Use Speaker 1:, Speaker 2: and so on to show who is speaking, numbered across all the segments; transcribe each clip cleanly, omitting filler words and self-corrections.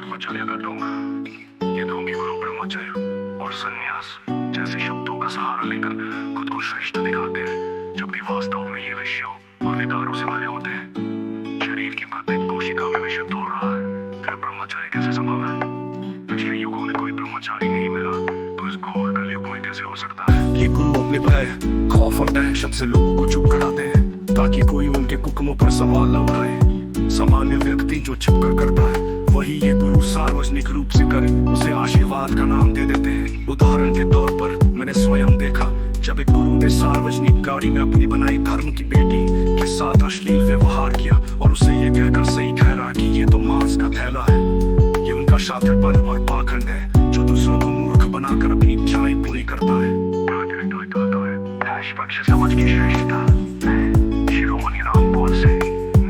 Speaker 1: ब्रह्मचर्य का ढोंग, ये ढोंगी गुरु ब्रह्मचर्य और संन्यास जैसे शब्दों का सहारा लेकर खुद को श्रेष्ठ दिखाते हैं, जबकि वास्तव में ये विषयों और विकारों से भरे होते हैं। शरीर की प्रत्येक कोशिका में विषय तोड़ रहा है, फिर ब्रह्मचर्य कैसे संभव है? पिछले युगों में कोई ब्रह्मचारी नहीं मिला, तो इस घोर कलयुग में कैसे हो सकता है? ये गुरु अपने भय, खौफ और दहशत से लोगों को चुप कराते हैं, ताकि कोई उनके हुक्मों पर सवाल न उठाए। सामान्य व्यक्ति जो छिपकर करता है, वही ये गुरु सार्वजनिक रूप से करे उसे आशीर्वाद का नाम दे देते हैं। उदाहरण के तौर पर मैंने स्वयं देखा, जब एक गुरु ने सार्वजनिक गाड़ी में अपनी बनाई धर्म की बेटी के साथ अश्लील व्यवहार किया और उसे ये कहकर सही ठहरा कि ये तो मांस का थैला है। ये उनका शातिरपन और पाखंड है, जो दूसरों को मूर्ख बनाकर अपनी इच्छाएं पूरी करता है। निष्पक्ष समझ की श्रेष्ठता शिरोमणि रामपाल से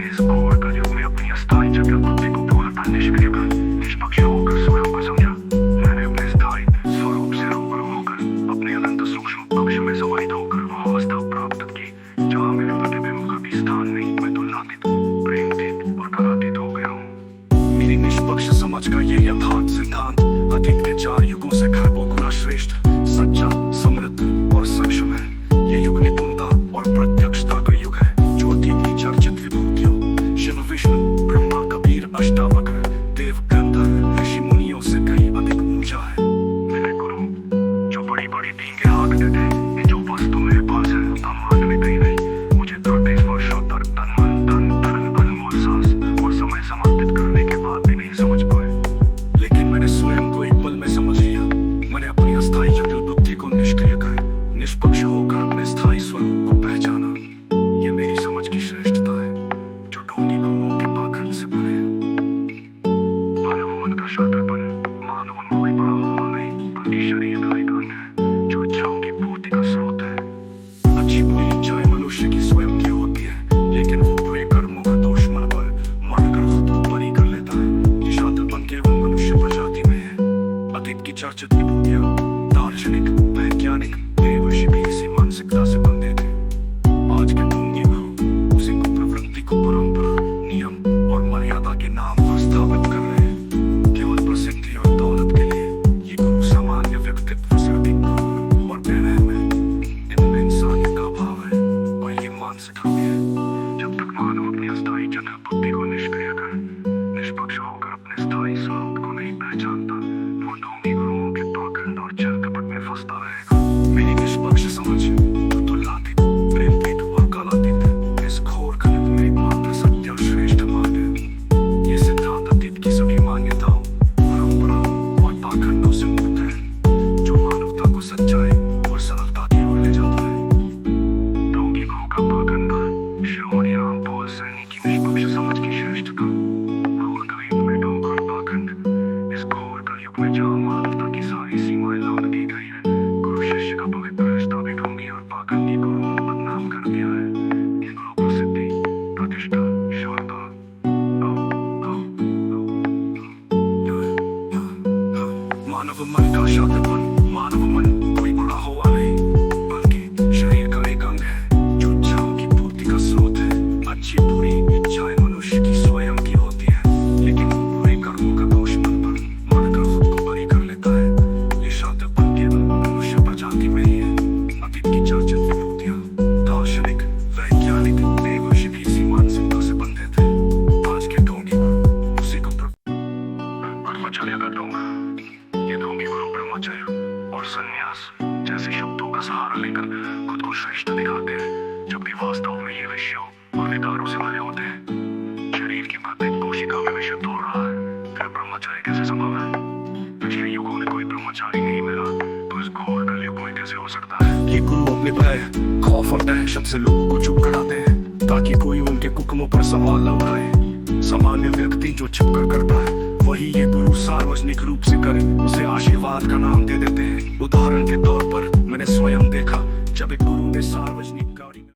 Speaker 1: इस घोर कलयुग में अपनी अस्थायी जगह बुद्धि को पूर्णतः निष्क्रिय कर निष्पक्ष होकर स्वयं को समझा। मैंने अपने स्थायी स्वरूप से रूबरू होकर अपने अनंत सूक्ष्म कक्ष में समाहित होकर वह अवस्था प्राप्त की जहाँ मेरे प्रतिबिंब का भी स्थान नहीं। मैं तुलनातीत, प्रेमतीत और परातीत हो गया हूँ। मेरी निष्पक्ष समझ का ये यथार्थ सिद्धांत अतीत के 4 युगों से खरबों गुना श्रेष्ठ, सच्चा, समृद्ध और सक्षम है। ये युग निपुणता और प्रत्यक्षता का युग है, जो अतीत चर्चित विभूतियों शिव विष्णु ब्रह्मा कबीर अष्टावक्र देव गंधर्व ऋषि मुनियों से कहीं अधिक ऊंचा है। मेरे गुरु जो बड़ी बड़ी डींगे हाँकते थे, ये जो वस्तु मेरे पास है मान में कहीं नहीं। मुझे 33 वर्षों तक तन अनमोल सांस और समय समर्पित करने के बाद भी नहीं समझ पाए, लेकिन मैंने स्वयं को एक पल में समझ लिया। मैंने अपनी अस्थायी जटिल बुद्धि को निष्क्रिय कर निष्पक्ष होकर अपने स्थायी स्वरूप को पहचाना। ये मेरी समझ की श्रेष्ठता है, जो ढोंगी गुरुओं के पाखंड से भरे है। मानव मन का शातिरपन मानव में कोई बड़ा हुआ नहीं, बल्कि शरीर का एक अंग है, जो इच्छाओं की पूर्ति का स्रोत है। अच्छी बुरी इच्छाएं मनुष्य की स्वयं की होती है, लेकिन वो बुरे कर्मों का दोष मन पर मानकर खुद बरी कर लेता है। ये शातिरपन केवल मनुष्य प्रजाति में है। अतीत की चर्चित विभूतियां दार्शनिक, वैज्ञानिक, देवर्षि भी इसी मानसिकता से बंधे थे। आज के ढोंगी गुरु उसी को प्रवृत्ति को परंपरा, नियम और मर्यादा के नाम पर स्थापित कर रहे हैं, केवल प्रसिद्धि और दौलत के लिए। ये गुरु सामान्य व्यक्तित्व से अधिक और बेरहम है। इनमें इंसानियत का भाव है और ये मानसिक रोग है। जब तक मानव अपनी अस्थायी जगह बुद्धि को निष्क्रिय कर निष्पक्ष होकर अपने स्थायी स्वरूप को नहीं पहचानता, वो ढोंगी गुरुओं के पाखंड और छल कपट में फंसता रहेगा। मेरी निष्पक्ष समझ जो तुलनातीत, प्रेमतीत और कलातीत इस घोर कलयुग में एकमात्र सत्य और श्रेष्ठ मार्ग है। ये सिद्धांत अतीत की सभी मान्यताओं, परंपराओं और पाखंडों से मुक्त है, जो मानवता को सच्चाई और सरलता की ओर ले जाता है। ढोंगी गुरु का पाखंड शिरोमणि रामपाल सैनी की निष्पक्ष समझ की श्रेष्ठता। घोर कलयुग में ढोंग और पाखंड, इस घोर कलयुग में जहाँ मानवता की सारी सीमाएं लांघ दी गई है, गुरु शिष्य का पवित्र रिश्ता भी ढोंगी और पाखंडी गुरुओं ने बदनाम कर दिया है। ये गुरु प्रसिद्धि, प्रतिष्ठा, शोहरत, मानव मन का शातिरपन, मानव मन कोई बड़ा हुआ नहीं, बल्कि शरीर का एक अंग है, जो इच्छाओं की पूर्ति का स्रोत है। अच्छी बुरी इच्छाएं मनुष्य की स्वयं की होती है, लेकिन बुरे कर्मों का दोष मन पर मानकर खुद को बरी कर लेता है। ये शातिरपन केवल मनुष्य प्रजाति में ही है। अतीत की चर्चित विभूतियां दार्शनिक, वैज्ञानिक, देवर्षि भी इसी मानसिकता से बंधे थे। आज के ढोंगी उसी को ब्रह्मचर्य का ढोंग, ये ढोंगी गुरु ब्रह्मचर्य और संन्यास जैसे शब्दों का सहारा लेकर खुद को श्रेष्ठ दिखाते हैं, जबकि वास्तव में ये विषयों और विकारों से भरे होते हैं। शरीर की प्रत्येक कोशिका में विषय तोड़ रहा है, फिर ब्रह्मचर्य कैसे संभव है? पिछले युगों में कोई ब्रह्मचारी नहीं मिला, तो इस घोर कलयुग में कैसे हो सकता है? ये गुरु अपने भय, खौफ और दहशत से लोगों को चुप कराते हैं, ताकि कोई उनके हुक्मों पर सवाल न उठाए। सामान्य व्यक्ति जो छिपकर करता है, वही ये गुरु सार्वजनिक रूप से करे उसे आशीर्वाद का नाम दे देते हैं। उदाहरण के तौर पर मैंने स्वयं देखा, जब एक गुरु ने सार्वजनिक